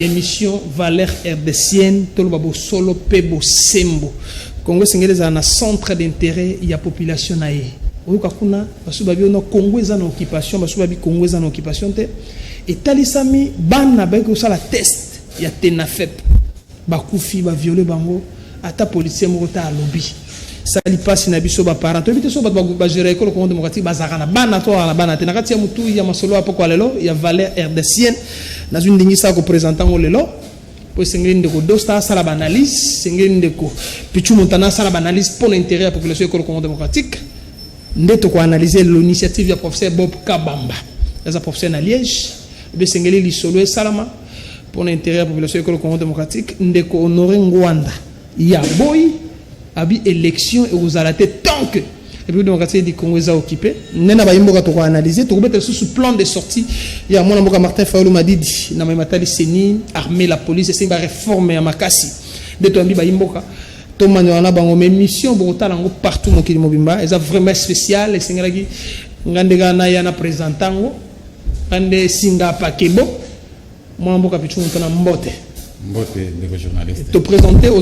émission valeur rdcienne tolobabo solo pebo sembo Congo sengeli za na centre d'intérêt ya population na ye oyoka kuna basubabi na Congo eza na occupation basubabi Congo eza na occupation te etalisami bana ba ko sala test ya tenafep bakufi ba violer bango ata policier moko ta lobby sali pasi na biso ba parents to bité so ba gérer école Congo démocratique bazaka na bana to na bana te na kati ya mutu ya masolo apoko lelo ya valeur rdcienne na une ligne ça ko présentant lelo pour sengeli ndeko dosta sala ba analyse sengeli ndeko pichu montana sala ba analyse pour l'intérêt de la population école Congo démocratique ndeto ko analyser l'initiative du professeur Bob Kabamba les professeur na Liège be sengeli li solo salama pour l'intérêt de la population école Congo démocratique ndeko honorer Ngwanda ya boy abi élection et vous arrêtez tant que et puis démocratie du Congo est occupé nena ba yimboka to analyser to mettre sous plan de sortie il y a mon mboka Martin Fayulu m'a dit na matali seni armée la police c'est ba réforme ya makasi de to ambi ba yimboka to manyoana bango mais mission botala ngo partout mon kili mobimba est vraiment spécial et sengaki ngandega na yana présentango ande singa pakebo mon mboka pichu mutana mbote des journalistes te présenter aux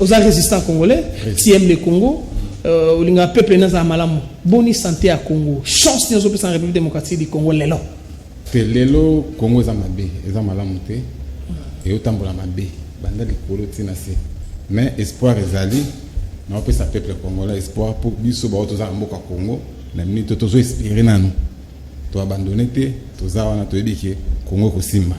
résistants congolais qui aiment le Congo olinga peuple na malamu boni santé à Congo chance nous opé en République démocratique du Congo lelo Congo za mabe eza malamu te et otambola mabe banda likolo tina se mais espoir ezali na opé sa peuple congolais espoir pour biso ba toza mboka Congo na minute tozo espérer nanu to abandonner te toza wana to ebike Congo ko simba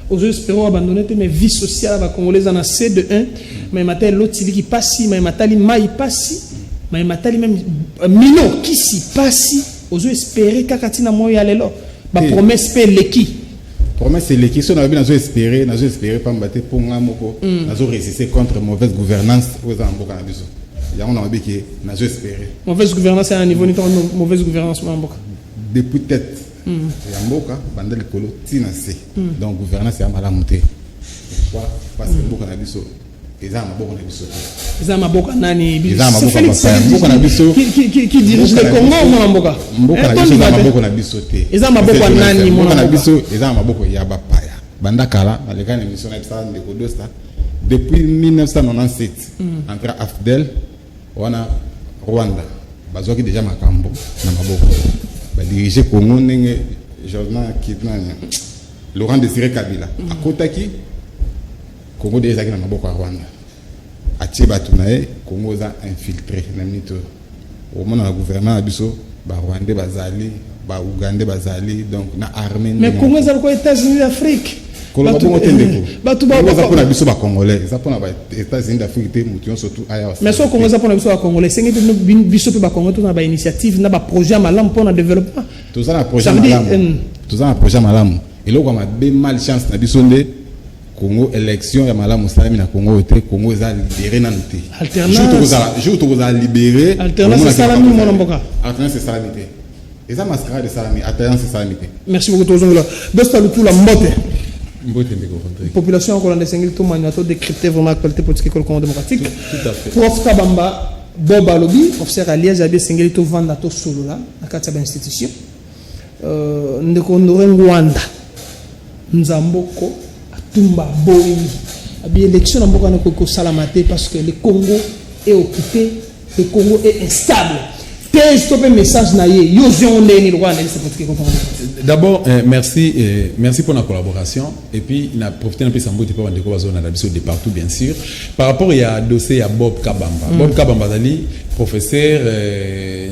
aux espérons abandonner mais vie sociale va congolaise en a C de 1 mais matin l'autre qui passe mais matali mai passe mais matali même mino qui si passe aux espérer kakatina moya lelo ba promesse pe leki promesse leki so na bien espérer pas mbaté pour ngamoko nazo résister contre mauvaise gouvernance aux amboka na biso ya on a biki nazo espérer mauvaise gouvernance à un niveau ni mauvaise gouvernance mboka depuis tête ya mboka banda likolo tina se donc gouvernance ya malamu te pourquoi parce que mboka na biso eza maboko na biso eza maboko nani biso mboka na biso qui dirige le Congo mon mboka mboka na biso eza maboko na biso te eza maboko nani mboka na biso eza maboko ya bapaya banda kala baleka na mission na biso ndeko dosta depuis 1997 entre AFDEL wana Rwanda bazwaki déjà makambo na maboko ba diriger Congo ndenge journal kidnanya Laurent Désiré Kabila akotaki Congo déjà na maboko ya Rwanda atie batu nae Congo za infiltré na minute au moment na gouvernement na biso ba Rwandais bazali ba Ougandais bazali donc na armée mais Congo za ko États-Unis d'Afrique batu ba na biso ba Congolais za pona ba États-Unis d'Afrique te mutu surtout aya mais so Congo za pona biso ba Congolais sengi biso pe ba Congo to na ba initiative na ba projet malam pona développement to za na projet malam to za na projet malam eloko ma be mal chance na biso nde Congo élection ya malamu salami na Congo te Congo za libéré na nté alternance jour to za libéré alternance salami mon mboka alternance salami te eza mascarade de salami alternance salami te merci beaucoup tozongela dosta le tout la mbote la population congolaise sengeli to magnato décrypter vraiment l'actualité politique école Congo démocratique tout à fait prof Kabamba Bob Alobi professeur à Liège abi sengeli to vanda to solo là na kati ya institution ndeko Ngwanda Nzamboko Tumba Boy abi élection na mboka na ko salamate parce que le Congo est occupé le Congo est instable. Stopper message na ye yo zion ndeni Rwanda c'est pour que d'abord merci pour la collaboration et puis il a profité un peu sambo de pas ndeko bazona na biso de partout bien sûr par rapport à dossier à Bob Kabamba Bob Kabamba dali professeur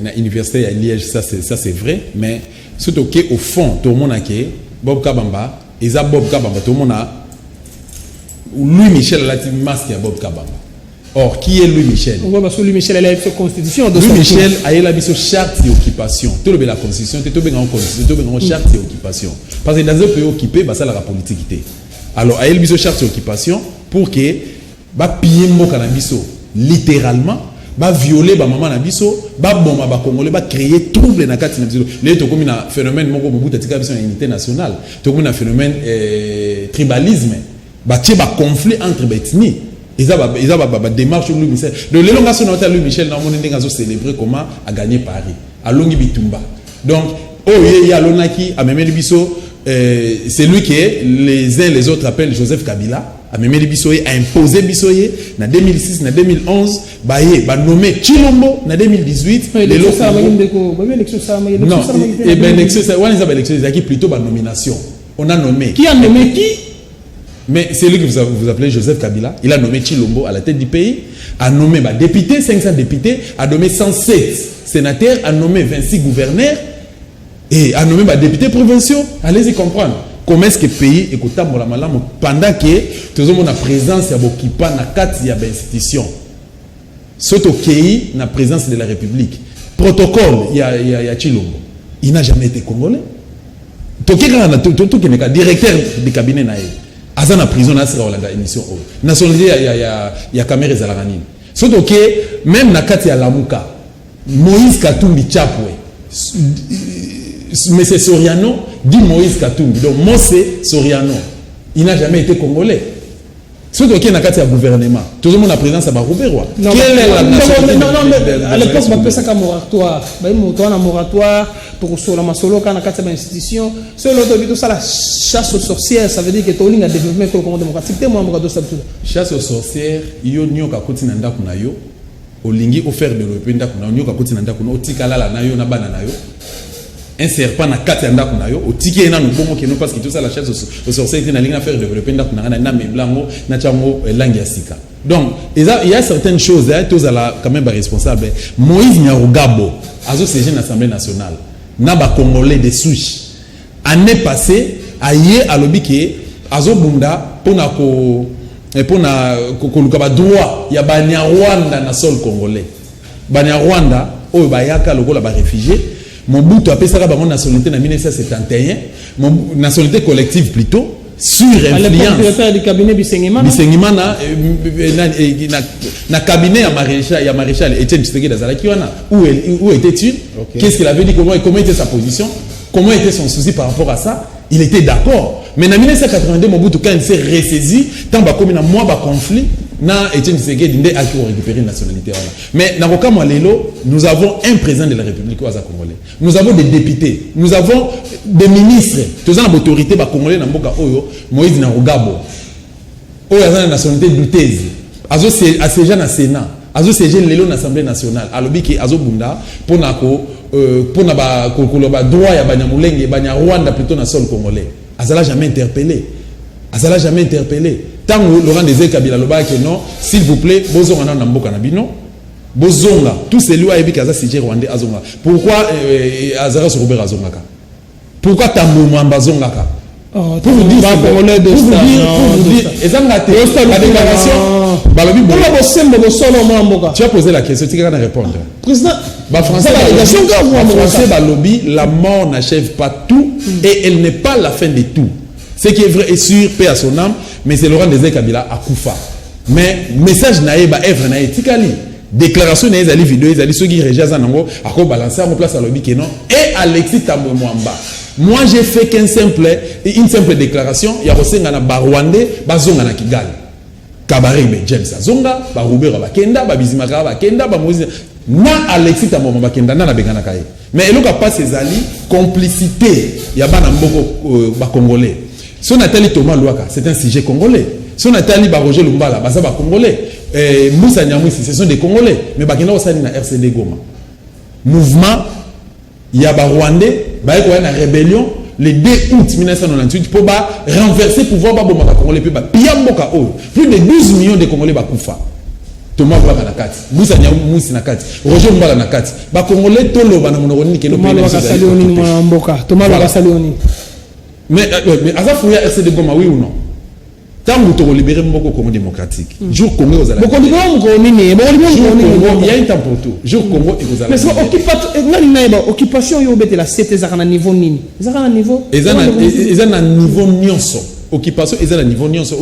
na université à Liège ça c'est vrai mais surtout que au fond tout le monde a que Bob Kabamba isa Bob Kabamba tout le monde a Louis Michel la masque à Bob Kabamba. Or, qui est Louis Michel? On voit parce que Louis Michel a la constitution. Louis Michel a la charte d'occupation. Tu as la constitution, tu as la constitution, tu as charte d'occupation. Parce que dans un pays occupé, ça la politique. Alors, il y a la charte d'occupation pour que ba piller mo cannabis littéralement, ba violer ba maman nabiso, ba bomba ba congolais, ba créer trouble na kati nabiso. Les to comme un phénomène moko bobuta tika biso unité nationale. To comme un phénomène tribalisme. Ba tie ba conflit entre ethnies. Ils ont démarche Louis Michel. De l'élongation de Louis Michel, nous avons célébré comment a gagné Paris. À Longi Bitumba. Donc, il y a l'onaki, à même biso, c'est lui que les uns les autres appellent Joseph Kabila, a memeli bisoye, a imposé bisoye, na 2006, na 2011, baye, ba nommé Chilombo, na 2018, l'élection ça non, et ben l'élection ça, on les élections, c'est plutôt ba nomination. On a nommé. Qui a nommé qui? Mais c'est lui que vous appelez Joseph Kabila. Il a nommé Chilombo à la tête du pays, a nommé député, 500 députés, a nommé 107 sénateurs, a nommé 26 gouverneurs et a nommé députés provinciaux. Allez-y comprendre. Comment est-ce que le pays est pendant que tout le monde a présence à Bokipa na kati ya institution. Surtout pays na présence de la République. Protocole il y a Chilombo. Il n'a jamais été congolais. Tout directeur du cabinet naïe. Aza na prison na sera la émission nationalité ya caméra za la ranine surtout que même na kati ya Lamuka Moïse Katumbi Chapwe mais c'est Soriano dit Moïse Katumbi donc Mose Soriano il n'a jamais été congolais surtout que na kati ya gouvernement tout le monde a présence à Barouberwa quelle est la nationalité non à l'époque on appelait ça comme moratoire un moratoire pour sur la masolo quand na kati ya institution c'est l'autre tout ça la chasse aux sorcières ça veut dire que toling a développé le comment démocratique moi mo ça tout chasse aux sorcières yo nyoka koti na ndako na yo olingi offert développer ndako na nyoka koti na ndako na otikala la na yo na bana na yo un serpent na kati ya ndako na yo otiki na nubongo keno parce que tout ça la chasse aux sorcières na linga faire développer ndako na na meblango na chango langue ya sika donc il y a certaines choses tous à la quand même responsable Moïse Nyarugabo azo siéger na l'Assemblée nationale na ba congolais de souche année passée aye alobi ke azo bunda pona ko luka ba droit ya ba Rwanda na sol congolais ba Rwanda oyo bayaka lokola ba réfugié Mobutu a pesaka bango nationalité en 1971 nationalité collective plutôt sur influence du cabinet Bisengimana na cabinet ya maréchal Étienne Tshisekedi d'Azalaki wana où était-il qu'est-ce qu'il avait dit comment était sa position comment était son souci par rapport à ça il était d'accord mais en 1982 Mobutu quand il s'est ressaisi tant ba comme na moi ba conflit na Étienne Tshisekedi ndé a récupéré la nationalité wana mais na kokama lelo nous avons un président de la République oza congolais nous avons des députés nous avons des ministres tous en autorité ba congolais na mboka oyo Moïse Nyarugabo oyo azana nationalité douteuse azo siéger na Sénat azo siéger lelo na Assemblée nationale alobi ki azo bunda pona ba ba droit ya banyamulenge Rwanda plutôt na sol congolais azala jamais interpellé tant Laurent Désiré Kabila loba que non s'il vous plaît bozonga na mboka na bino bozonga tout celui a ebika za siéger rwandais azonga pourquoi azara sur Robert azongaka pourquoi Tambo Mwamba zongaka pour vous dire la déclaration tu as posé la question tu vas répondre président français balobi la mort n'achève pas tout et elle n'est pas la fin de tout. Ce qui est vrai et sûr, paix à son âme, mais c'est Laurent Désiré Kabila à Koufa. Mais message naïe, œuvre naïe, tikali. Déclaration naïe, zali vidéo, zali ceux qui régissent en ango, à quoi balancer en place à l'objet que non. Et Alexis Tambo Mwamba. Moi, j'ai fait une simple déclaration. Il y a aussi un Barwandais, Bazonga na Kigali. Kabarebe James Azonga, Baroubera Bakenda, Babizimaka Bakenda, Bamozi. Na Alexis Tambo Mwamba Kenda, na Bengana Kaye. Mais il n'y a pas ces alliés, complicité. Il y a pas de Congolais. Si Nathalie Thomas Louaka, c'est un sujet congolais. Si Nathalie Roger Lumbala, c'est un congolais. Moussa Nyamwisi, ce sont des congolais. Mais il y a une RCD Goma. Mouvement, il y a un Rwandais, il y a une rébellion. Le 2 août 1998, pour renverser le pouvoir des Congolais. Plus de 12 millions de Congolais Bakoufa. Thomas Louaka Nakati, Moussa Nyamwisi Nakati, Roger Lumbala Nakati. Les Congolais, tous les Congolais qui Thomas Louaka Salioni. Mais Aza Fouya RCD Goma, oui ou non? Tant que vous libérez le Congo démocratique, jour Congo aux Alliés. Il y a un temps pour tout. Jour Congo et aux Alliés. Mais occupation, il y a la CT, ils ont un niveau nini. Ils ont un niveau. Ils ont un niveau nyonso. Occupation, ils ont un niveau nyonso.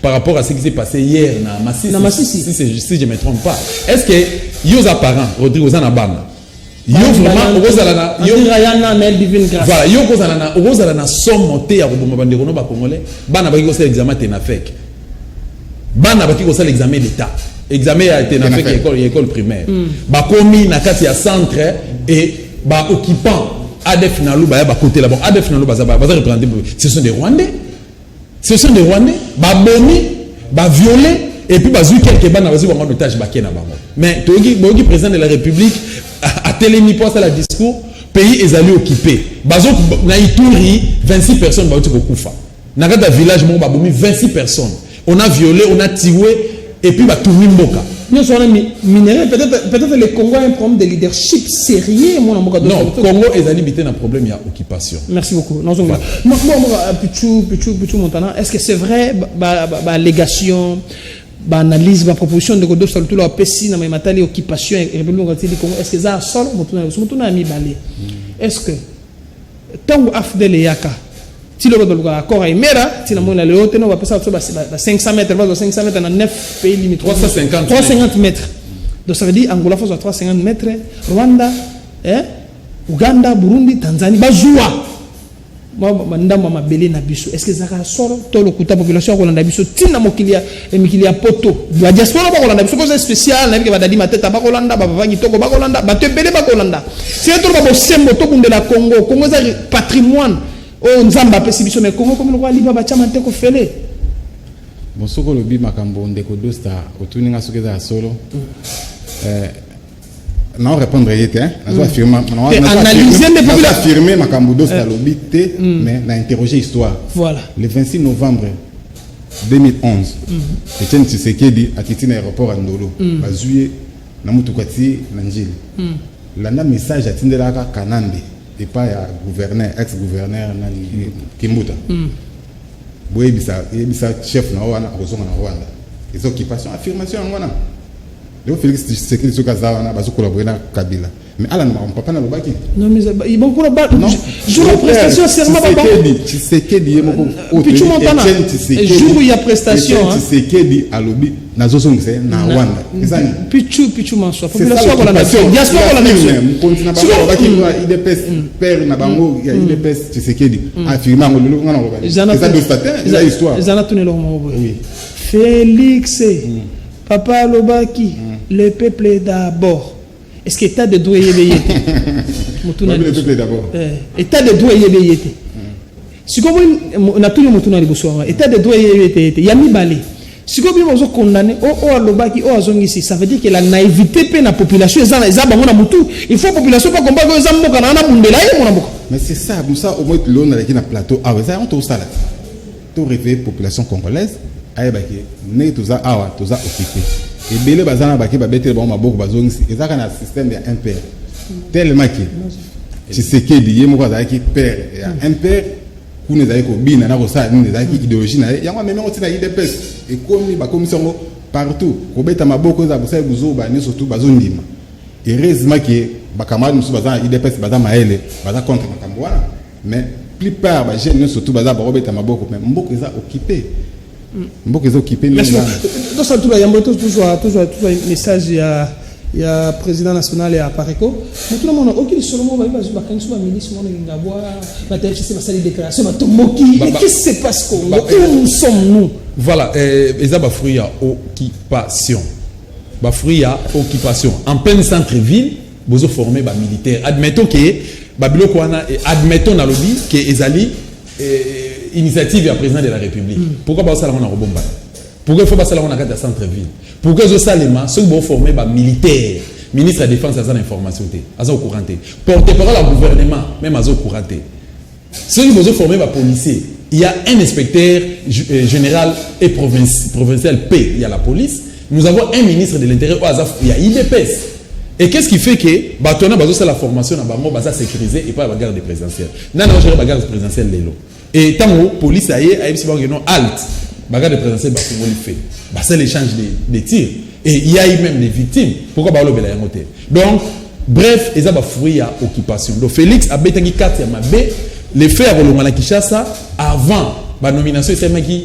Par rapport à ce qui s'est passé hier na Massissi. Si je ne me trompe pas. Est-ce que les parents, Rodrigo Zanabana, yo vraiment ozalana yo rayana mel divine grâce voilà yo kozalana somme monté ya koboma bandeko no ba congolais bana baki ko sala examen tenafek bana baki ko sala examen d'état examen ya tenafek école primaire ba komi na kati ya centre et ba occupant ADF Nalou ba côté là bon ADF Nalou ba représenter ce sont des Rwandais. Ce sont des Rwandais, ba bomi, ba violé et puis ba zui quelques ban na bazi ba otage ba kena bango. Mais togi président de la République a télémi pour ça la discours pays est allé occupé. Bazo na Ituri 26 personnes ba otiko kufa. Na kata village mo ba bomi 26 personnes. On a violé, on a tué et puis ba tourni mboka. Nous sommes minéraux, peut-être le Congo a un problème de leadership sérieux. Non, le Congo est limité dans un problème, il y a occupation. Merci beaucoup. Est-ce que c'est vrai, l'allégation, l'analyse, la proposition de Godot sur tout le pays, dans les occupations et République Congo, est-ce que ça a sol, est-ce que tant que Afdel et Yaka, si le accord est mera, si le monde est haut, on va passer à 500 mètres, 500 mètres dans 9 pays limités. 350 mètres. Donc ça veut dire Angola faut à 350 mètres, Rwanda, Ouganda, Burundi, Tanzanie, Bazoua. Moi, madame ma belé na biso. Est-ce que ça a sort tout le coup de population Rwanda biso tina mokilia et mikilia poto. La diaspora ba Rwanda biso c'est spécial, na ba dadi mateta ba Rwanda, ba vangi toko ba Rwanda, ba te belé ba Rwanda. C'est tout ba sembo to de la Congo. Congo c'est patrimoine. Oh nzamba pesi biso mais Congo comme le roi liba ba chama te ko fele. Bon soko lobi makambo ndeko dosta otuninga sokeza solo. Non répondre yete hein. Na affirmer analyser les populations affirmer makambo dosta lobi te mais na interroger histoire. Voilà. Le 26 novembre 2011. Etienne Tshisekedi akiti na aéroport à Ndolo. Bazuye na mutukati na njili. Landa message atindelaka Kanande. Et pas ya gouverneur, ex-gouverneur nani Kimbuta. Boye bisa chef na wana kozonga na Rwanda. Les occupations affirmation ngwana. Le Félix Tshisekedi sokaza wana bazo collaborer na Kabila. Mais ala na papa na lobaki. Non mais ils vont collaborer. Jour de prestation serment papa. Tshisekedi yemoko Pichu Montana. Jour il y a prestation hein. Tshisekedi a lobby na zozongisa na Rwanda. Ezani. Pichu manso. Population la nation. Diaspora la nation. Continue ba lobaki IDPS père na bango ya IDPS Tshisekedi. Affirma ngolo ngana lobaki. C'est de statin, c'est histoire. Ezana tunelo mo. Oui. Félix Papa Lobaki, le peuple est d'abord. Est-ce que l'état de droit est éveillé? Le peuple d'abord. État de droit est éveillé. Si comme on a tout le monde dans les bourgeois, état de droit est éveillé. Il y a mis balé. Si comme on a condamné, oh Lobaki, oh Azongisi, ça veut dire que la naïveté pe la population, ils ont mutu. Il faut la population pas comprendre que ils ont mokana mundela et mon amoko. Mais c'est ça, au moins l'on a na plateau. Ah ouais, ça on tout ça là. Tout réveil population congolaise. Ayebaki ne tuza awa tuza occupé et belé bazana baki ba betel ba maboko bazongisi ezaka na système ya impère tellement que Tshisekedi yemo kwa zaki père ya impère kuna zaki ko bina na ko sa ni zaki idéologie na yango même on tina IDPS et komi ba commission partout ko beta maboko za busa buzoba ni surtout bazondima heureusement que ba camarade musu bazana IDPS bazana maele bazana contre makambo wana mais plupart ba jeunes surtout bazana ba beta maboko mais mboko za occupé. Mboko est occupé. Dans ce tout il y a toujours un message il y a président national et à Pareco. Mais tout le monde aucun seulement va sur la candidature ministre on va voir la télé c'est ça les déclarations va tout moquer. Qu'est-ce qui se passe Congo? Où nous sommes nous? Voilà, ezaba fruit à occupation. Ba fruit à occupation. En plein centre-ville, vous formez ba militaire. Admettons que Babiloko wana admettons na lobby que ezali initiative du président de la République. Pourquoi pas ça là on a rebomba? Pourquoi il faut pas ça là on a dans centre-ville? Pourquoi ce salema ceux qui vont former ba militaire, ministre de la défense à ça l'information té, à ça au courant té. Porte-parole au gouvernement même à ça au courant té. Ceux qui vont former ba policier, il y a un inspecteur général et provincial P, il y a la police. Nous avons un ministre de l'Intérieur au Azaf, il y a IDPS. Et qu'est-ce qui fait que Batona bazo c'est la formation na bango baza sécurisé et pas la garde présidentielle. Nana gérer la garde présidentielle lelo. Et tant que police a si non halt, la garde présidentielle ba ko fait. Ba c'est l'échange des tirs et il y a eu même des victimes. Pourquoi ba lo bela yangote. Donc bref, ils ont fruit à occupation. Donc Félix a betangi 4 ya mabe les faits à Rolomana Kinshasa avant la nomination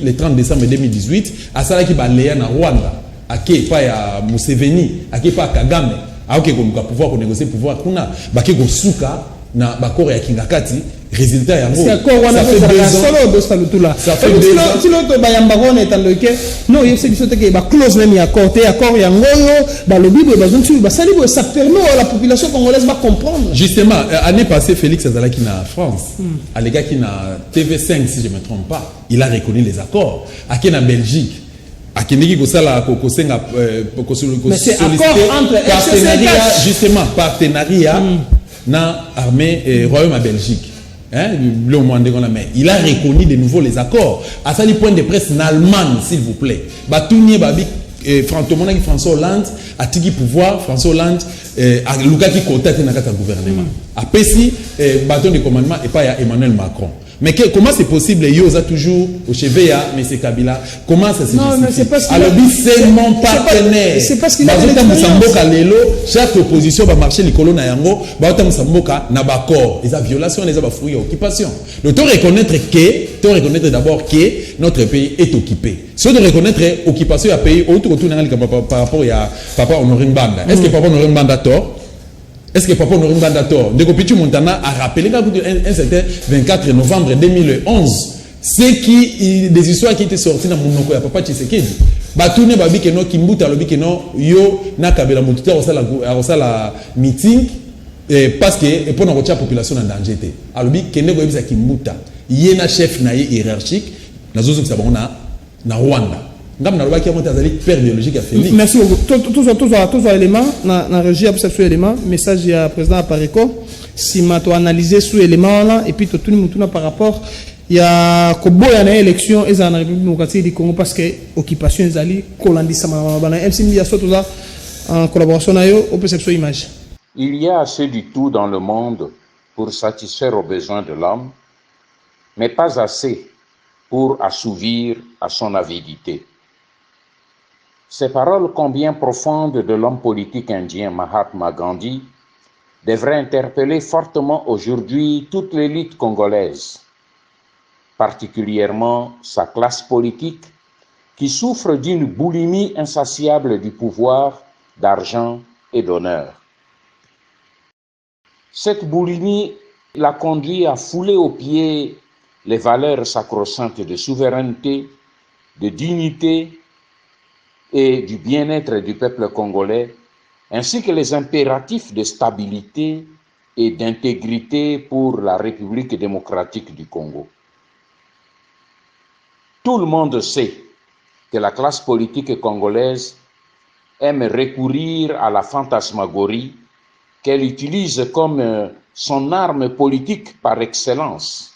le 30 décembre 2018 à ça qui ba léa na Rwanda, à qui pas ya Museveni, à qui pas Kagame. Ah ok, qu'on pouvoir négocier pouvoir kuna baki ko suka na bakoro ya kingakati résultat yango c'est accord wana ça fait 2 ans solo do salutura ça fait 2 ans si l'autre bayamba rone tando ke non yebse biso te ke ba clause même ya accord yango yo ba lobi bo bazontu ba sali bo ça permet à la population congolaise va comprendre justement année passée Félix Azalaki na France à les gars qui na TV5 si je me trompe pas il a reconnu les accords à na Belgique à Keniki Kosala Kosenga mais c'est accord entre partenariat justement partenariat na armée royaume à Belgique. Hein, mais il a reconnu de nouveau les accords. À ça, du point de presse en Allemagne, s'il vous plaît. Batounier Babi, François Hollande, a tigi pouvoir, François Hollande, a Luka qui contacte dans le gouvernement. A Pessi, bâton de commandement et pas Emmanuel Macron. Mais comment c'est possible, Yosa toujours au chevet à M. Kabila, comment ça se justifie? Non, mais c'est parce que alors, c'est mon partenaire. C'est parce qu'il a chaque opposition va marcher les colons na yango, ba Moussamboka na bakor, ils ont violation, ils ont fruit occupation. Donc, tu reconnaître d'abord que notre pays est occupé. Si on reconnaître occupation à pays, par rapport à Papa Honoré Mbanda. Est-ce que Papa Honoré Mbanda a tort? Est-ce que Papa Honoré Mbanda a tort? De Pichu Montana a rappelé un certain 24 novembre 2011, c'est qui des histoires qui étaient sorties dans mon nom, Papa Tshisekedi. Batoune babi que no kimbuta lobi que no yo na kabela motuta au la meeting parce que pour notre population en danger té. Alobi que ne goyebisa kimbuta. Yena chef na hiérarchique na zozo que na Rwanda. Ngam na loba qui monte azali père biologique à Félix. Merci beaucoup. Tous éléments na régie à ce élément message ya président Apareko si ma to analyser sous élément là et puis tout le monde par rapport il y a koboya na élection et en République démocratique du Congo parce que occupation ezali kolandisa bana MC Mia sotoza en collaboration na yo au perception image. Il y a assez du tout dans le monde pour satisfaire aux besoins de l'homme, mais pas assez pour assouvir à son avidité. Ces paroles combien profondes de l'homme politique indien Mahatma Gandhi devraient interpeller fortement aujourd'hui toute l'élite congolaise, particulièrement sa classe politique qui souffre d'une boulimie insatiable du pouvoir, d'argent et d'honneur. Cette boulimie l'a conduit à fouler aux pieds les valeurs sacro-saintes de souveraineté, de dignité et du bien-être du peuple congolais, ainsi que les impératifs de stabilité et d'intégrité pour la République démocratique du Congo. Tout le monde sait que la classe politique congolaise aime recourir à la fantasmagorie qu'elle utilise comme son arme politique par excellence.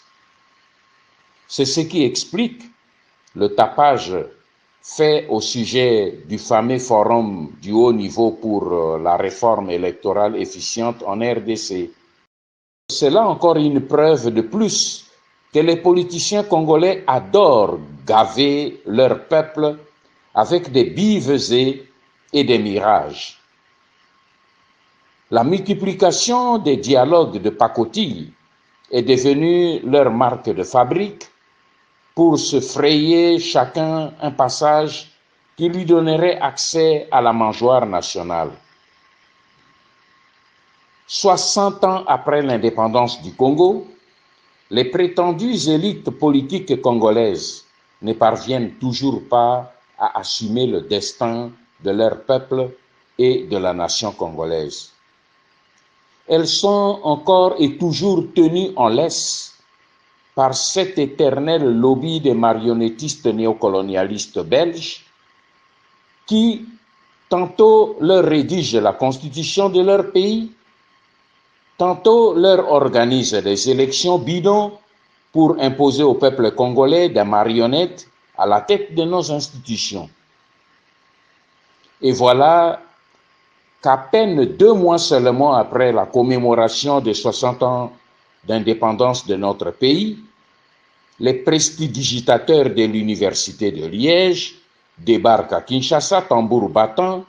C'est ce qui explique le tapage fait au sujet du fameux forum du haut niveau pour la réforme électorale efficiente en RDC. C'est là encore une preuve de plus que les politiciens congolais adorent gaver leur peuple avec des billevesées et des mirages. La multiplication des dialogues de pacotille est devenue leur marque de fabrique pour se frayer chacun un passage qui lui donnerait accès à la mangeoire nationale. 60 ans après l'indépendance du Congo, les prétendues élites politiques congolaises ne parviennent toujours pas à assumer le destin de leur peuple et de la nation congolaise. Elles sont encore et toujours tenues en laisse par cet éternel lobby des marionnettistes néocolonialistes belges qui tantôt leur rédigent la constitution de leur pays, tantôt leur organisent des élections bidons pour imposer au peuple congolais des marionnettes à la tête de nos institutions. Et voilà qu'à peine 2 mois seulement après la commémoration des 60 ans d'indépendance de notre pays, les prestidigitateurs de l'université de Liège débarquent à Kinshasa, tambour battant,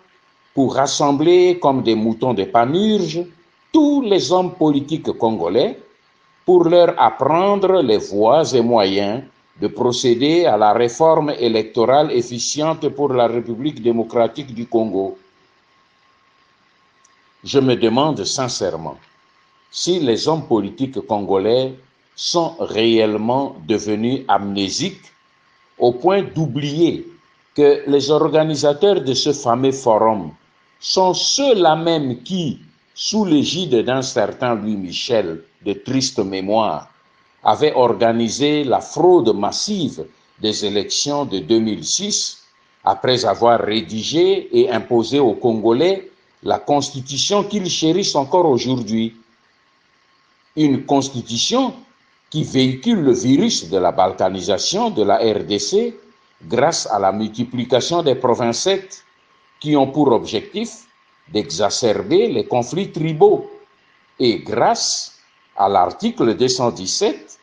pour rassembler comme des moutons de Panurge tous les hommes politiques congolais pour leur apprendre les voies et moyens de procéder à la réforme électorale efficiente pour la République démocratique du Congo. Je me demande sincèrement si les hommes politiques congolais sont réellement devenus amnésiques au point d'oublier que les organisateurs de ce fameux forum sont ceux-là même qui, sous l'égide d'un certain Louis Michel de triste mémoire, avaient organisé la fraude massive des élections de 2006 après avoir rédigé et imposé aux Congolais la constitution qu'ils chérissent encore aujourd'hui. Une constitution qui véhicule le virus de la balkanisation de la RDC grâce à la multiplication des provincettes qui ont pour objectif d'exacerber les conflits tribaux et grâce à l'article 217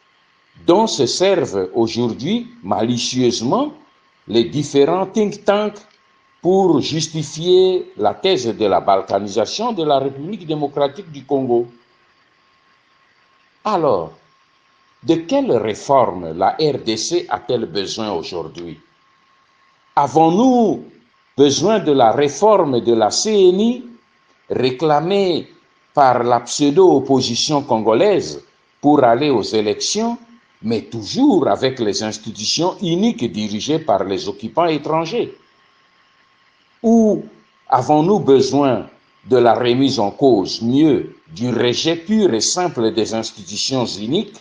dont se servent aujourd'hui malicieusement les différents think tanks pour justifier la thèse de la balkanisation de la République démocratique du Congo. Alors, de quelle réforme la RDC a-t-elle besoin aujourd'hui? Avons-nous besoin de la réforme de la CENI réclamée par la pseudo-opposition congolaise pour aller aux élections, mais toujours avec les institutions uniques dirigées par les occupants étrangers? Ou avons-nous besoin de la remise en cause, mieux, du rejet pur et simple des institutions uniques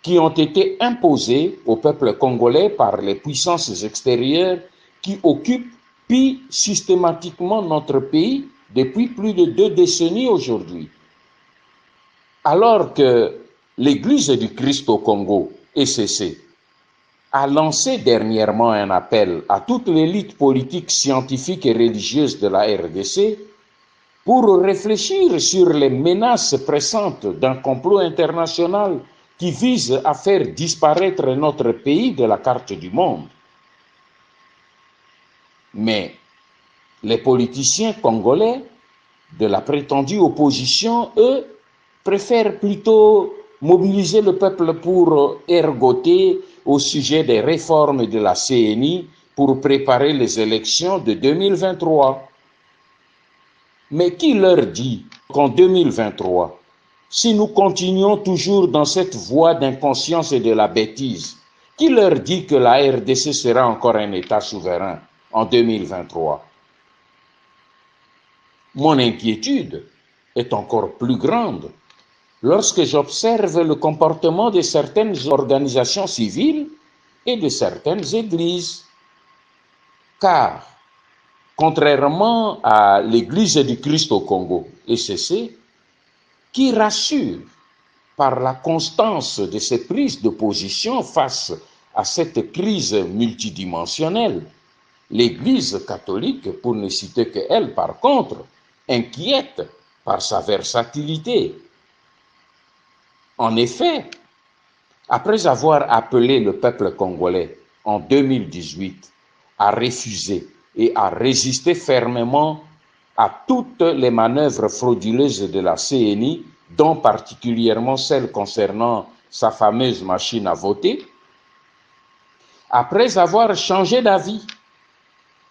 qui ont été imposées au peuple congolais par les puissances extérieures qui occupent systématiquement notre pays depuis plus de 2 décennies aujourd'hui? Alors que l'Église du Christ au Congo, ECC, a lancé dernièrement un appel à toute l'élite politique, scientifique et religieuse de la RDC pour réfléchir sur les menaces pressantes d'un complot international qui vise à faire disparaître notre pays de la carte du monde. Mais les politiciens congolais de la prétendue opposition, eux, préfèrent plutôt mobiliser le peuple pour ergoter au sujet des réformes de la CENI pour préparer les élections de 2023. Mais qui leur dit qu'en 2023, si nous continuons toujours dans cette voie d'inconscience et de la bêtise, qui leur dit que la RDC sera encore un État souverain en 2023? Mon inquiétude est encore plus grande lorsque j'observe le comportement de certaines organisations civiles et de certaines églises. Car, contrairement à l'Église du Christ au Congo, ECC, qui rassure par la constance de ses prises de position face à cette crise multidimensionnelle, l'Église catholique, pour ne citer qu'elle, par contre, inquiète par sa versatilité. En effet, après avoir appelé le peuple congolais en 2018 à refuser et à résister fermement à toutes les manœuvres frauduleuses de la CENI, dont particulièrement celles concernant sa fameuse machine à voter, après avoir changé d'avis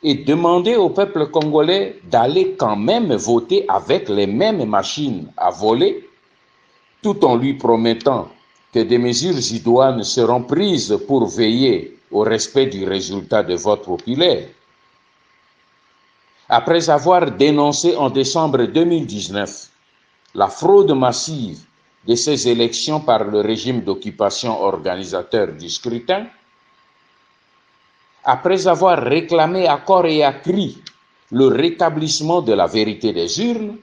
et demandé au peuple congolais d'aller quand même voter avec les mêmes machines à voler, tout en lui promettant que des mesures idoines seront prises pour veiller au respect du résultat de vote populaire. Après avoir dénoncé en décembre 2019 la fraude massive de ces élections par le régime d'occupation organisateur du scrutin, après avoir réclamé à corps et à cri le rétablissement de la vérité des urnes,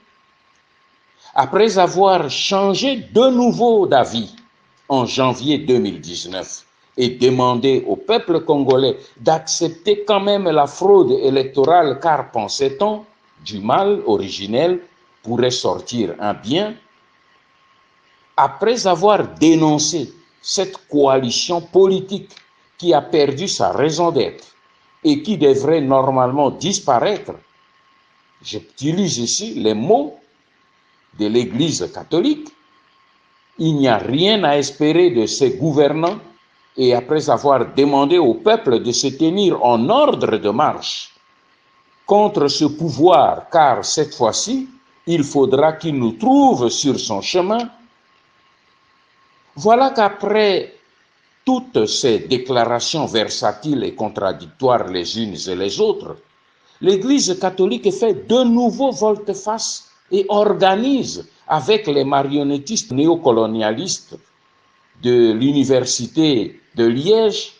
après avoir changé de nouveau d'avis en janvier 2019 et demandé au peuple congolais d'accepter quand même la fraude électorale car, pensait-on, du mal originel pourrait sortir un bien, après avoir dénoncé cette coalition politique qui a perdu sa raison d'être et qui devrait normalement disparaître, j'utilise ici les mots de l'Église catholique, il n'y a rien à espérer de ces gouvernants, et après avoir demandé au peuple de se tenir en ordre de marche contre ce pouvoir, car cette fois-ci, il faudra qu'il nous trouve sur son chemin Voilà qu'après toutes ces déclarations versatiles et contradictoires les unes et les autres, l'Église catholique fait de nouveau volte-face et organise avec les marionnettistes néocolonialistes de l'Université de Liège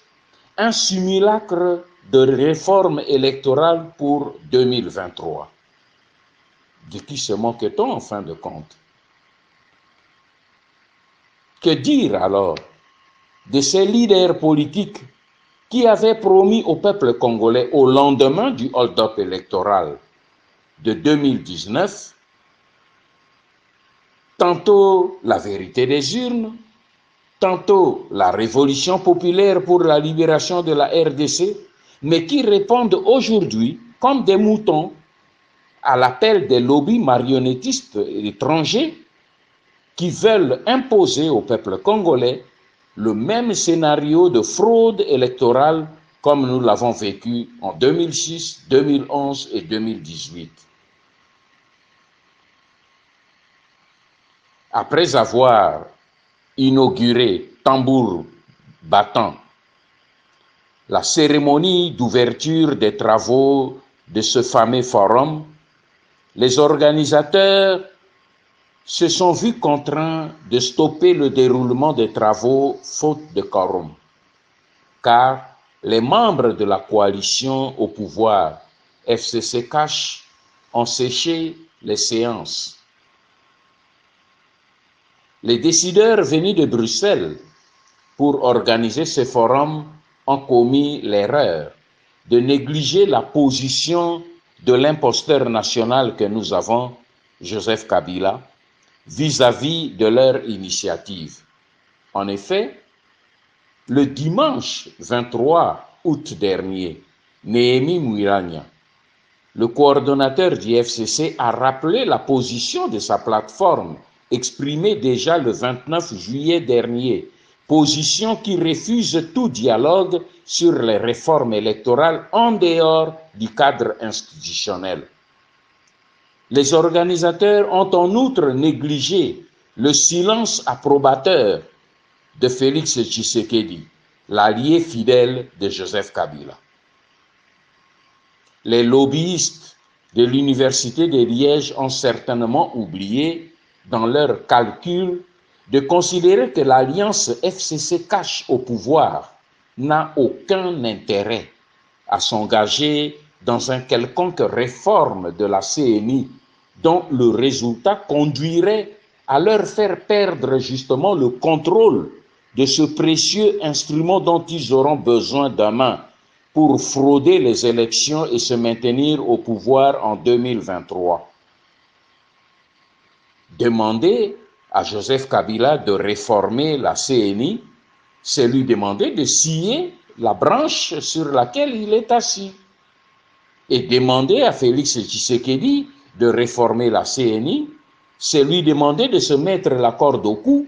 un simulacre de réforme électorale pour 2023. De qui se moque-t-on en fin de compte? Que dire alors de ces leaders politiques qui avaient promis au peuple congolais au lendemain du hold-up électoral de 2019 tantôt la vérité des urnes, tantôt la révolution populaire pour la libération de la RDC, mais qui répondent aujourd'hui comme des moutons à l'appel des lobbies marionnettistes étrangers qui veulent imposer au peuple congolais le même scénario de fraude électorale comme nous l'avons vécu en 2006, 2011 et 2018. Après avoir inauguré tambour battant la cérémonie d'ouverture des travaux de ce fameux forum, les organisateurs se sont vus contraints de stopper le déroulement des travaux faute de quorum, car les membres de la coalition au pouvoir FCC Cash ont séché les séances. Les décideurs venus de Bruxelles pour organiser ce forum ont commis l'erreur de négliger la position de l'imposteur national que nous avons, Joseph Kabila, vis-à-vis de leur initiative. En effet, le dimanche 23 août dernier, Néhémie Mwiranya, le coordonnateur du FCC, a rappelé la position de sa plateforme exprimée déjà le 29 juillet dernier, position qui refuse tout dialogue sur les réformes électorales en dehors du cadre institutionnel. Les organisateurs ont en outre négligé le silence approbateur de Félix Tshisekedi, l'allié fidèle de Joseph Kabila. Les lobbyistes de l'Université de Liège ont certainement oublié, dans leurs calculs, de considérer que l'alliance FCC Cash au pouvoir n'a aucun intérêt à s'engager dans un quelconque réforme de la CENI dont le résultat conduirait à leur faire perdre justement le contrôle de ce précieux instrument dont ils auront besoin demain pour frauder les élections et se maintenir au pouvoir en 2023. Demander à Joseph Kabila de réformer la CENI, c'est lui demander de scier la branche sur laquelle il est assis. Et demander à Félix Tshisekedi de réformer la CENI, c'est lui demander de se mettre la corde au cou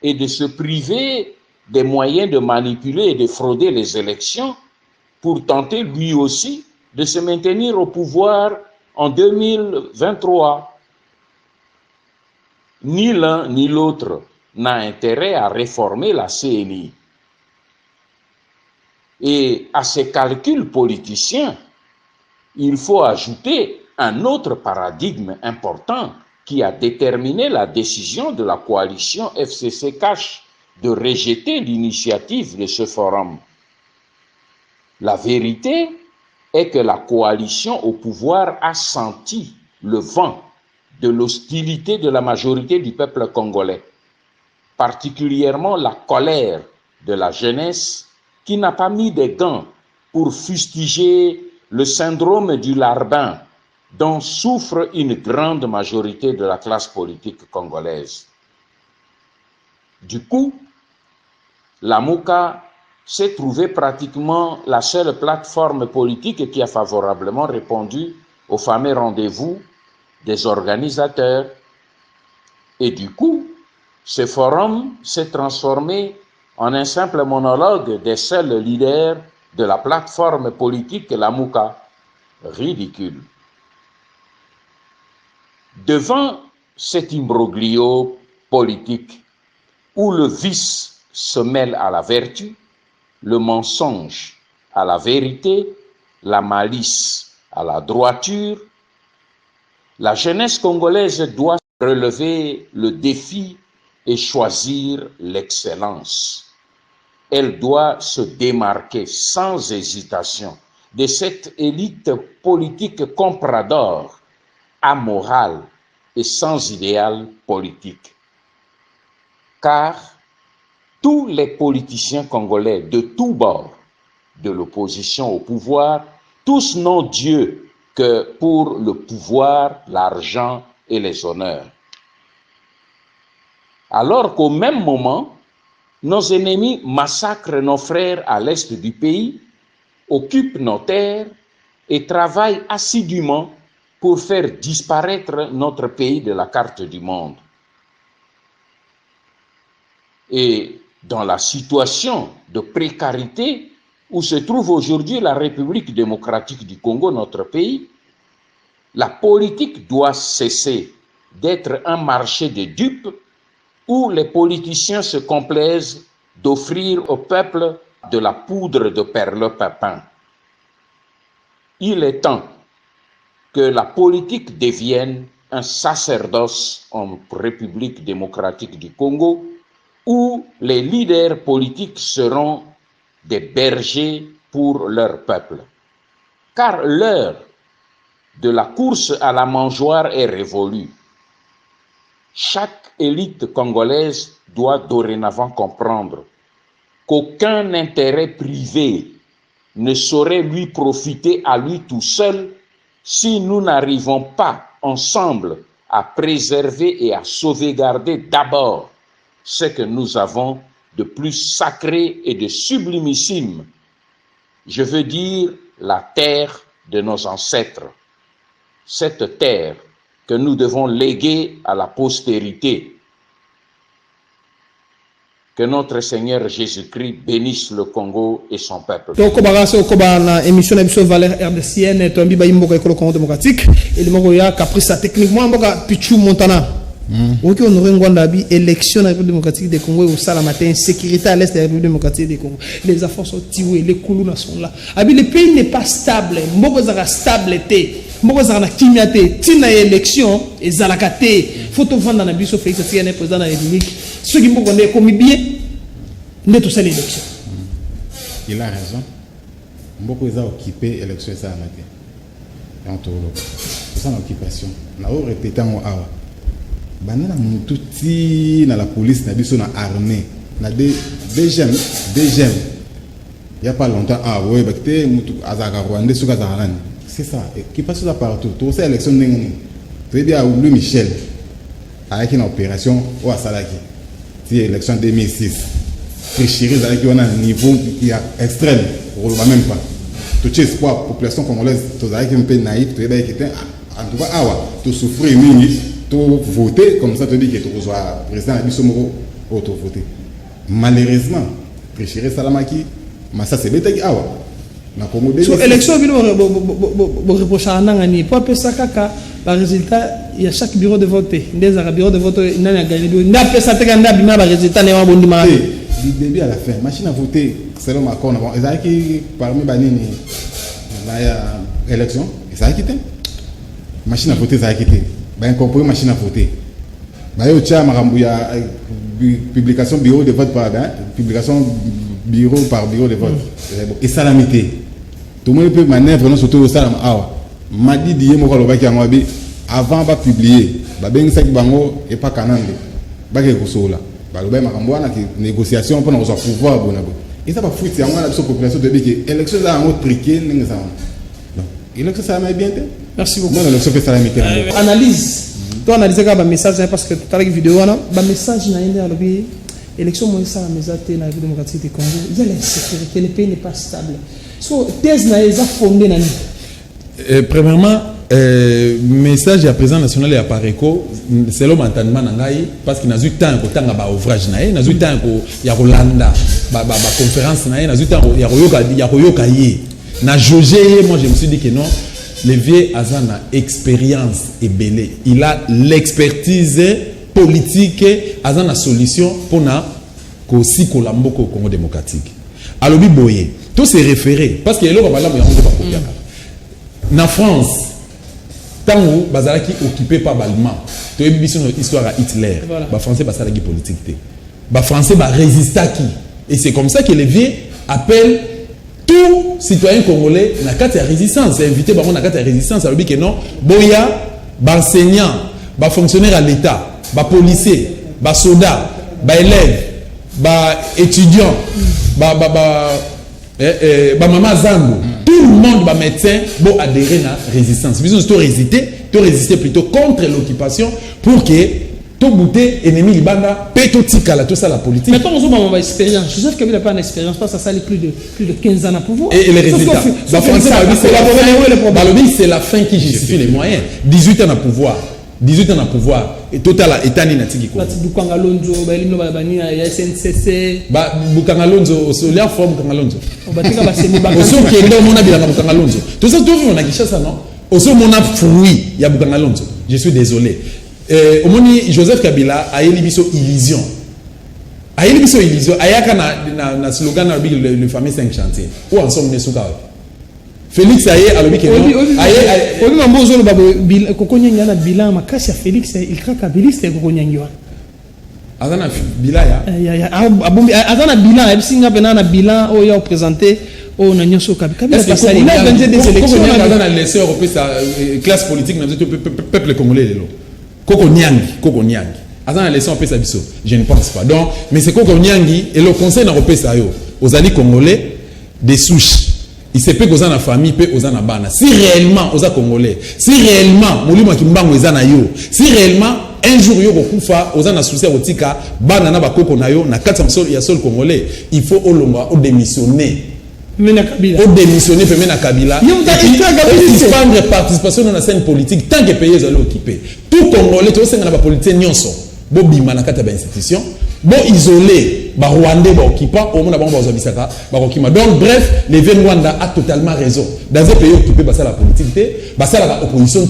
et de se priver des moyens de manipuler et de frauder les élections pour tenter lui aussi de se maintenir au pouvoir en 2023. Ni l'un ni l'autre n'a intérêt à réformer la CENI. Et à ces calculs politiciens, il faut ajouter un autre paradigme important qui a déterminé la décision de la coalition FCC Cash de rejeter l'initiative de ce forum. La vérité est que la coalition au pouvoir a senti le vent de l'hostilité de la majorité du peuple congolais, particulièrement la colère de la jeunesse qui n'a pas mis des gants pour fustiger le syndrome du larbin dont souffre une grande majorité de la classe politique congolaise. Du coup, la MOUCA s'est trouvée pratiquement la seule plateforme politique qui a favorablement répondu au fameux rendez-vous des organisateurs. Et du coup, ce forum s'est transformé en un simple monologue des seuls leaders de la plateforme politique la MOUCA. Ridicule. Devant cet imbroglio politique, où le vice se mêle à la vertu, le mensonge à la vérité, la malice à la droiture, la jeunesse congolaise doit relever le défi et choisir l'excellence. Elle doit se démarquer sans hésitation de cette élite politique comprador, amorale et sans idéal politique. Car tous les politiciens congolais de tous bords, de l'opposition au pouvoir, tous n'ont Dieu que pour le pouvoir, l'argent et les honneurs. Alors qu'au même moment, nos ennemis massacrent nos frères à l'est du pays, occupent nos terres et travaillent assidûment pour faire disparaître notre pays de la carte du monde. Et dans la situation de précarité où se trouve aujourd'hui la République démocratique du Congo, notre pays, la politique doit cesser d'être un marché de dupes où les politiciens se complaisent d'offrir au peuple de la poudre de perlimpinpin. Il est temps que la politique devienne un sacerdoce en République démocratique du Congo, où les leaders politiques seront des bergers pour leur peuple. Car l'heure de la course à la mangeoire est révolue. Chaque élite congolaise doit dorénavant comprendre qu'aucun intérêt privé ne saurait lui profiter à lui tout seul si nous n'arrivons pas ensemble à préserver et à sauvegarder d'abord ce que nous avons de plus sacré et de sublimissime. Je veux dire la terre de nos ancêtres. Cette terre que nous devons léguer à la postérité. Que notre Seigneur Jésus-Christ bénisse le Congo et son peuple. Donc, na émission de valeur RDCN, tombi ba imboka ekolo Congo démocratique, et le moko ya caprice techniquement mboka Pichu Montana. Ok, on aurait une élection dans la République démocratique du Congo au Salamatin, sécurité à l'est de la République démocratique du Congo. Les affaires sont tuées, les coulons sont là. Le pays n'est pas stable. Mboko zara stabilité. Mboko zara na kimiate. Tina élection et zalakate. Faut te vendre dans la biso Félix Tshisekedi président de la République. Ceux qui mboko ne commis bien, ne tout ça l'élection. Il a raison. Mboko za occupé élection ça na te. En tout cas, c'est ça l'occupation. Na o répété en awa. Banana mututi na la police na biso na armée na des jeunes il y a pas longtemps ouais bakte mutu azaka rwandais suka zarani c'est ça qui passe là partout tout ça élection ndenge très bien Louis Michel avec une opération au Salaki c'est élection 2006 tricherie avec un niveau qui est extrême on ne même pas tout espoir population congolaise tout avec un peu naïf tout bien qui était en tout cas awa tout souffrir mingi voter comme ça te dit que tu reçois président Abisso Moro auto voter malheureusement Tricherie Salamaki mais ça c'est bête awa na Congo so élection bino reproche ananga ni pour pesa kaka par résultat il y a chaque bureau de vote des bureau de vote nani a gagné na pesa te kanda bima ba résultat ne wa bondima du début à la fin machine à voter selon Macron bon ezaki parmi banini na ya élection ezaki te machine à voter ezaki te ben compris machine à voter ba yo tia makambu ya publication bureau de vote par publication bureau par bureau de vote et salamité tout le monde peut manœuvre non surtout au salam awa madi dié mo ko lobaki yango bi avant ba publier ba bengisa ki bango et pas kanande ba ke kosola ba loba makambu wana ki négociation pour nos pouvoir bonabo et ça va foutre yango la population de bi que élection za ngo triqué ninga ça donc élection ça m'a bien été. Merci beaucoup. Non, l'élection fait salamité. Analyse. Toi analyser ka ba message parce que tout à l'heure vidéo wana ba message na ende alobi élection mo ça meza te na République démocratique du Congo. Il y a l'insécurité, le pays n'est pas stable. So thèse na eza fondé na ni. Premièrement, message à président national et à Pareco, c'est l'homme entendement nangai parce qu'il n'a eu temps ko tanga ba ouvrage na n'a eu temps ko ya Rolanda ba conférence na n'a eu temps ya koyoka ye. Na jauger, moi je me suis dit que non. Le vieux Azan a expérience et belé. Il a l'expertise politique aza na solution pona ko si ko lamboko Congo démocratique. Alobi boye, tout se référé parce que eloko balamu ya ngo ba kopiaka. Na France, tant où bazalaki occupé par Allemand, tu as vu une histoire à Hitler, voilà. Les Français basala qui politique, les Français ba résister qui, et c'est comme ça que les vieux appellent tout citoyen congolais na carte de résistance, c'est invité ba na carte de résistance, alors que non, boya, ba enseignant, ba fonctionnaire à l'État, ba policier, ba soldat, ba élève, ba étudiant, ba maman Zango, tout le monde va médecin pour adhérer à la résistance. Ils ont résister plutôt contre l'occupation pour que tout bouté ennemi libanda péto tikala tout ça la politique. Mais pas on expérience. Joseph Kabila n'a pas d'expérience parce que ça a plus de 15 ans à pouvoir. Et les résultats. C'est la fin qui justifie les moyens. 18 ans à pouvoir. 18 ans à pouvoir. Et total état ni natiki ko. Bukangalonzo, balimno babani ya SNCC. Bukangalonzo, osolia forme Bukangalonzo. Obatika ba semi baka. Oso kendo mona bilanga Bukangalonzo. Tout ça tout on a Kinshasa non? Oso mona fruit ya Bukangalonzo. Je suis désolé. Omoni Joseph Kabila a éli biso illusion. A éli biso illusion. Ayaka na slogan na le fameux 5 chantiers. Où ensemble nesuka. Félix aye alobi ke non aye mambo zolo babo kokonyanga na bilan makasi ya Félix il kraka biliste kokonyangwa azana bilan ya azana bilan ebisinga pena na bilan o ya présenter o na nyoso kabila pasali il a gagné des élections azana laissé européen classe politique na peuple congolais lelo kokonyanga azana laissé en pesa biso je ne pense pas donc mais c'est kokonyanga et le conseil européen ça yo aux alliés congolais des souches. Il se peut que la famille peut aux bana. Si réellement aux congolais, si réellement molimo kimbango ezana yo, si réellement un jour yo kokufa aux na souci otika bana na bakoko na yo na kati ya sol congolais, il faut olonga o démissionner. Mena Kabila. O démissionner pe mena Kabila. Suspendre participation dans la scène politique tant que pays est occupé. Tout congolais to senga na ba politique nyonso. Bo bima na kati ya institution. Bon isolé, bah Rwandais, bah occupant, au monde avant bah Zabisaka, bah occupant. Donc bref, les Rwanda a totalement raison. Dans un pays occupé, bah ça la politique, bah ça la opposition,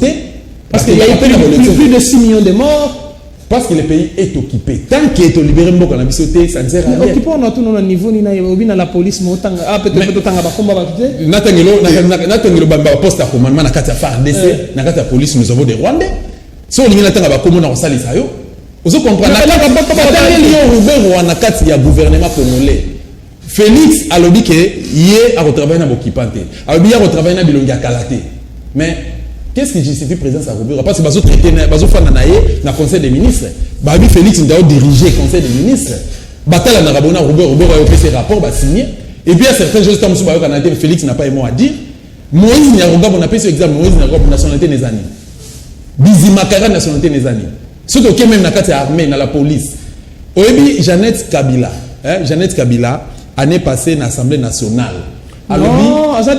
parce qu'il y a eu plus de 6 millions de morts. Parce que le pays est occupé. Tant qu'il est libéré, bon, la bisoté, ça ne sert à rien. Occupé, on a tout le niveau, ni na la police, mais autant peut-être autant à combat bah tu sais. Natangelo bamba poste à commandement na kata FARDC, na kata police, nous avons des Rwandais. Si on limite natanga bah comment on s'allie ça yo. Vous comprenez? Il y a gouvernement congolais. Félix a lobby que hier a retravaillé dans l'occupante. A lobby a retravaillé dans Bilonga Kalaté. Mais qu'est-ce qui justifie présence à Robert? Parce que bazo traité bazo fana naé na conseil des ministres. Babi Félix ndao diriger conseil des ministres. Batala na rabona Robert a fait ses rapports ba signé. Et puis il y a certaines choses comme ça Canada Félix n'a pas un mot à dire. Moïse Nyaronga on appelle ce exemple Moïse Nyaronga nationalité des années. Bizimakara nationalité des années. Surtout que même dans l'armée, dans la police. Oebi Jeannette Kabila, année passée dans l'Assemblée nationale. Non, Aza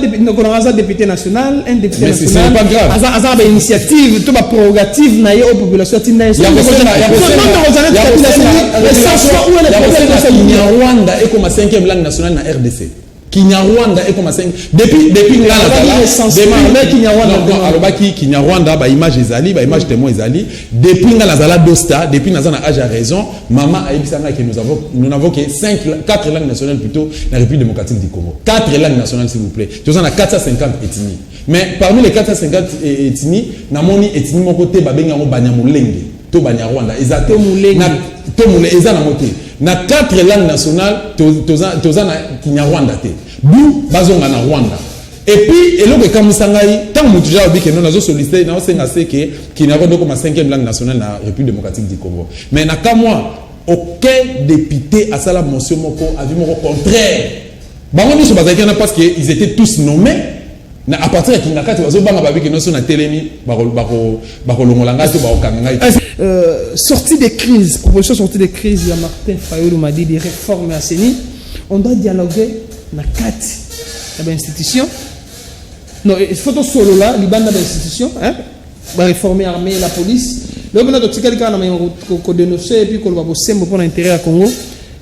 député national, un député national. Mais c'est pas grave. Aza une initiative, toute la prérogative na yo population tinda. Il y a Rwanda est comme 5e langue nationale dans RDC. Kinyarwanda est comme 5 depuis Kinyarwanda ba image ezali ba image témoin ezali depuis Nazala Dosta depuis Nazana âge à raison maman a ebisanga que nous n'avons que 4 langues nationales plutôt dans la République démocratique du Congo 4 langues nationales s'il vous plaît nous en a 450 ethnies mais parmi les 450 ethnies namoni ethnie mon côté ba benga ngo banyamulenge to banyarwanda ezate to mule ezana moté na 4 langues nationales toza na Kinyarwanda te bu bazonga na Rwanda et puis eloko kamusangai tant mutuja obi que non nazo solliciter na osenga se que Kinyarwanda comme 5e langue nationale na République démocratique du Congo mais na ka moi aucun député a sala motion moko avis moko contraire bango biso bazakana parce que ils étaient tous nommés na à partir de Kingakati bazo banga babi que non so na telemi bako longolanga to bako kanga sortie des crises proposition sortie des crises il y a Martin Fayulu m'a dit des réformes à Séni on doit dialoguer na kati na institution non il faut solo là libanda na institution hein va réformer l'armée la police donc on a d'autres quelqu'un na dénoncer et puis qu'on va bosser pour l'intérêt à Congo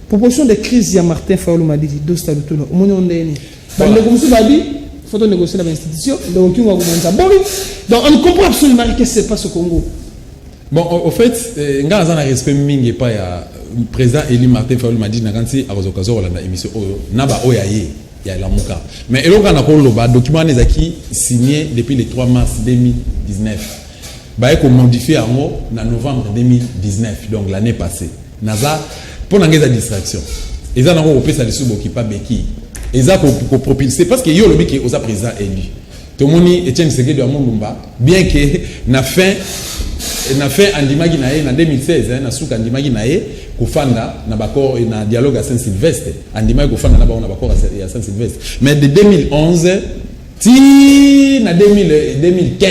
proposition de crise ya Martin Fayulu m'a dit dosta tout là on ndeni ba le comme ça babi faut négocier la institution donc on va commencer donc on comprend absolument ce qui se passe au Congo Bon, au fait, nga za na respect mingi pa ya président Eli Martin Fayulu m'a dit na kanti akozokazo la émission oyo naba oyaye ya lamuka. Mais elonga na ko loba document ezaki signé depuis le 3 mars 2019. Ba ko modifier yango na novembre 2019, donc l'année passée. Naza pour ngeza distraction. Eza na ko pesa lisubo ki pa beki. Eza ko propulser parce que yo lobi ki oza président élu. Tout le monde Etienne Tshisekedi de Mulumba, bien que na fin andimagi na ye na 2016 na suka andimagi na ye kufanda na bakor na dialogue à Saint-Sylvestre andimagi kufanda na bakor à Saint-Sylvestre, mais de 2011 ti na 2015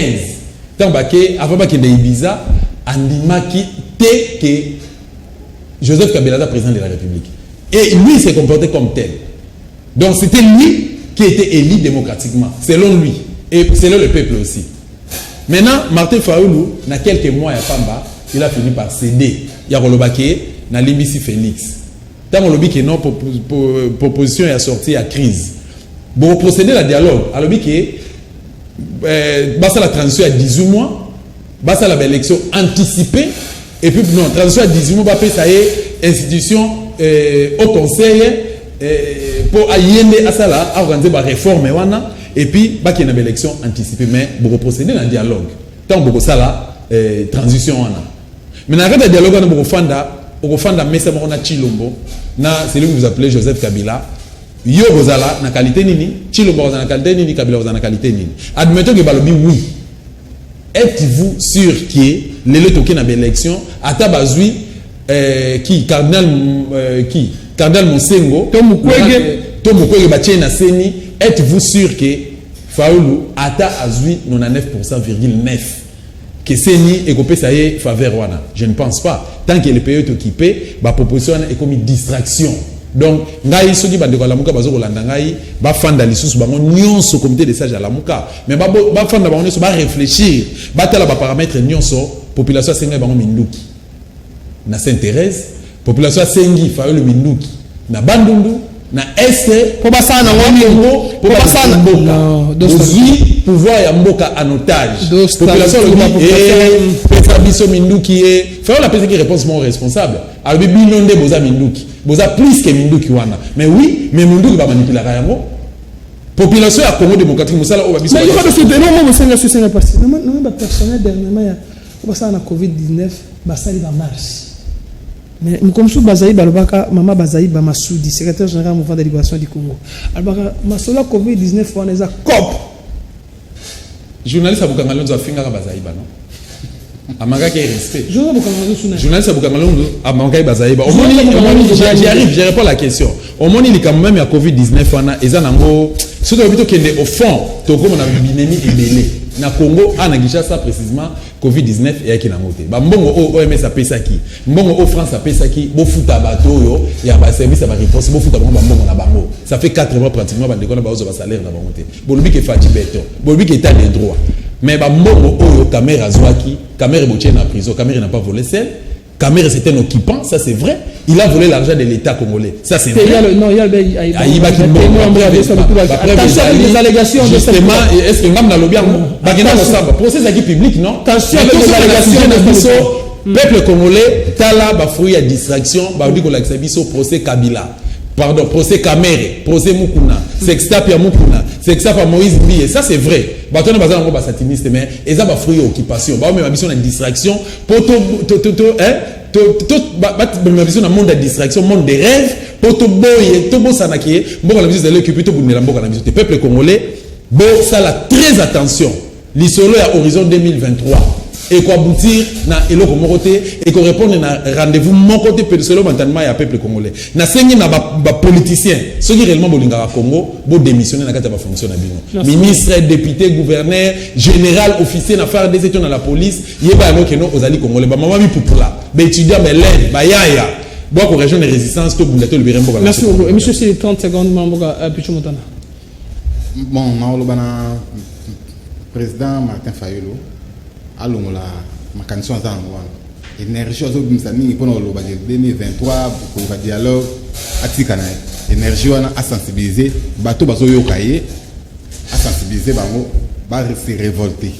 tant baké avant ba kende Ibiza andimaki te que Joseph Kabila est président de la République et lui s'est comporté comme tel, donc c'était lui qui était élu démocratiquement selon lui et selon le peuple aussi. Maintenant, Martin Fayulu, dans quelques mois, il a fini par céder. Il y a Rolobake, dans l'Imbisi Félix. Tant que non, proposition est sortie à crise. Pour procéder à dialogue, alors que la transition à 18 mois, la élection anticipée, et puis non, transition à 18 mois, ça y est, institution au conseil pour ayender à ça là, à organiser la réforme. Et puis, il y a une élection anticipée, mais pour procéder à un dialogue. Tant que ça là, transition. Mais dans le dialogue, on a mis ça à Chilombo, c'est lui que vous appelez Joseph Kabila. Yo Bozala, na qualité nini, Chilombo na qualité nini, Kabila na qualité nini. Admettons que Balobi, oui. Êtes-vous sûr que l'élection dans l'élection, à Tabazui, qui Cardinal Monsengo, Tomukwege Batiena Seni, êtes-vous sûr que Fayulu ata azui 99,9% que Seni et Kopé ça y est faveur wana? Je ne pense pas. Tant que le pays est occupé, la proposition est comme une distraction. Donc, ngai soki bandeko la muka bazo kolanda ngai ba fanda lisusu bango nyonso comité de sages à la muka, mais ba fanda bango nyonso ba réfléchir, ba tala ba paramètres nyonso population senga bango minduki na Sainte-Thérèse, population sengi Fayulu minduki na Bandundu na este pour passer na Wambo pour passer na Mboka aussi pouvoir ya Mboka en otage population pesa biso minduki e faire la pesa qui réponse mon responsable alors binonde boza minduki boza plus que minduki wana mais oui mais minduki ba manipuler yango population ya Congo démocratique musala o ba biso mais il faut que de non mo senga senga parce que non ba personnel dernièrement ya pour passer na Covid-19 ba sali ba mars. Mais comme sous Bazaï Balobaka, Maman Bazaï Bamasoudi, secrétaire général mouvement de libération du Congo. Albaka, Masola Covid-19, on les a cop. Journaliste à Bukangalon doit finir à Bazaï non? À Manga qui est resté. Journaliste à Bukangalon à Manga Bazaï. J'y arrive, je réponds à la question. Au moment où il y a quand même la Covid-19, ils ont surtout au fond, Togo, on a une binémie et belé. Na Congo, en Kinshasa précisément, Covid-19 et qui n'a monté. Mbongo OMS a payé ça qui. Mbongo France a payé ça qui. Bo futa bateau, il y a un service à la réponse. Bo futa mbongo na bango. Ça fait 4 mois pratiquement, bah l'école n'a pas salaire na monté. Bolobi qui fait béton. Bolobi qui est à des droits. Mais bah mbongo oyo caméra zoaki, caméra botier na prison, caméra n'a pas volé celle. Caméra c'était un occupant, ça c'est vrai. Il a volé l'argent de l'État congolais. Ça c'est vrai. Non, il y a des allégations. Justement, est-ce que nous avons lobby en procès qui public, non? Attention avec les allégations de peuple congolais, tala bafoui à distraction, baudi ko lakisa biso procès Kabila. Pardon, procès Kamere, procès Mukuna, sextape ya Mukuna, sextape à Moïse Mbiye, ça c'est vrai. Batono bazana ngo basatiniste mais eza ba fruit occupation. Ba même mission na distraction pour ma vision na monde de distraction, monde de rêve, pour to boye, to bo sanaki, mboka la vision de l'occuper to bunela mboka la vision du peuple congolais, bo ça la très attention. L'isolo à horizon 2023. Et quoi aboutir na eloko moroté et qu'on répondre na rendez-vous mon côté peu de solo maintenant ya peuple congolais na sengi na ba politicien ceux qui réellement bolinga Congo bo démissionner na kata ba fonction na bino ministre député gouverneur général officier na faire des études dans la police yeba alors que non ozali congolais ba maman mi pupula ba étudiant ba l'aide ba yaya bo ko région de résistance to bundato le berembo. Merci beaucoup et monsieur c'est 30 secondes mamboka Pichu Motana. Bon na olobana président Martin Fayulu alongo la makanisi wana énergie ozobimisa mingi mpona koloba 2023 koluka dialogue atika na énergie wana asensibiliser bato bazoyoka ye asensibiliser bango base révolter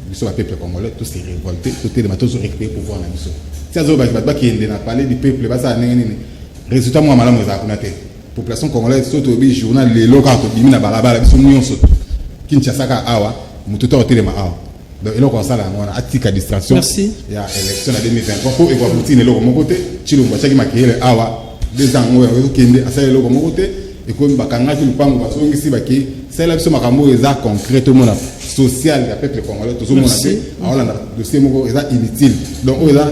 biso peuple congolais tous se révolter tout tellement tous récupérer pouvoir na biso si azo ba qui est na parler du peuple ba ça nini résultat moi malamu za kuna te population congolaise surtout bi journal les locaux to bimi na balabala biso nyonso Kinshasa ka awa mututo hotelema awa donc eloko sala ngona atika distraction Merci. ya élection na 2023 pour et quoi routine eloko mon côté chilombo chaki makele awa des ans oyo kende asala eloko mon côté et comme bakanga ki lupango basongisi baki c'est là biso makambo eza concret tout le monde social ya peuple congolais tout le monde Merci. a awa na dossier moko eza inutile donc oyo eza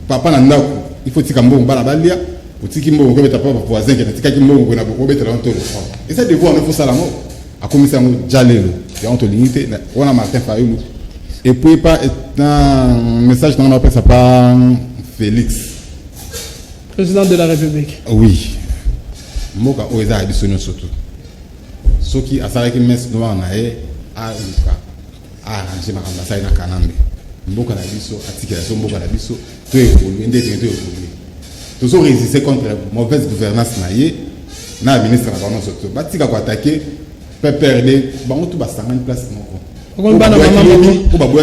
papa na ndako il faut tika mbongo bana balia utiki mbongo ko beta papa voisin ki tika ki mbongo na boko beta lanto et ça devoir ne faut ça la mo a commissaire mo jalelo ya onto limité on a Martin Fayulu et puis pas un message dans la presse à pas Félix Président de la République. oui moka oza additionné surtout ce qui a salé que mes noir na e a luka a arranger ma ambassade na kanambe mboka na biso atikela so mboka na biso to évoluer ndete to évoluer toujours résister contre la mauvaise gouvernance na ye na ministre na bango surtout batika ko attaquer peut perdre bango tout basangani place moko.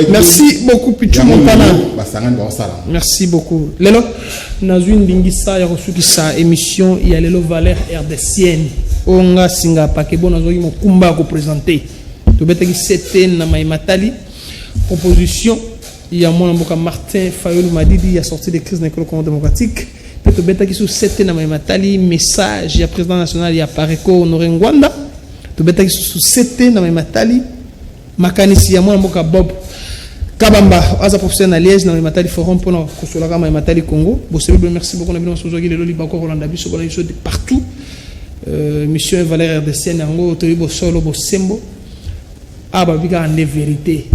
Merci beaucoup Pichu Montana. Basangani ba sala. Merci beaucoup. Lelo nazwi ndingisa ya kosukisa émission ya lelo valeur RDCN. Onga singa pakebo nazoki mokumba ko présenter. To betaki CT na Maimatali proposition ya mwana mboka Martin Fayulu Madidi a sorti des crises dans le Congo démocratique. To betaki sur CT na Maimatali message ya président national ya Pareko Honoré Ngwanda. To betaki sur CT na Maimatali makanisi ya mwana mboka Bob Kabamba aza professeur na Liège na Matali forum pour na kosola kama Matali Congo. Bosebe merci beaucoup na bino sozoki lelo libako Rolanda biso bola biso de partout. Mission Valère RDCN yango to libo solo bosembo. Aba bika en vérité.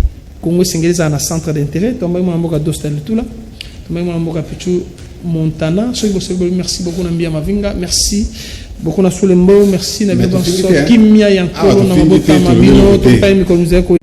Congo singeleza na centre d'intérêt to mbaye mwana mboka Dostal Tula. To mbaye mwana mboka Pichu Montana. So bosebe merci beaucoup na Mbia Mavinga. Merci beaucoup na Solembo, merci na Bibanso Kimia Yankolo na Mabota Mabino to pa mi ko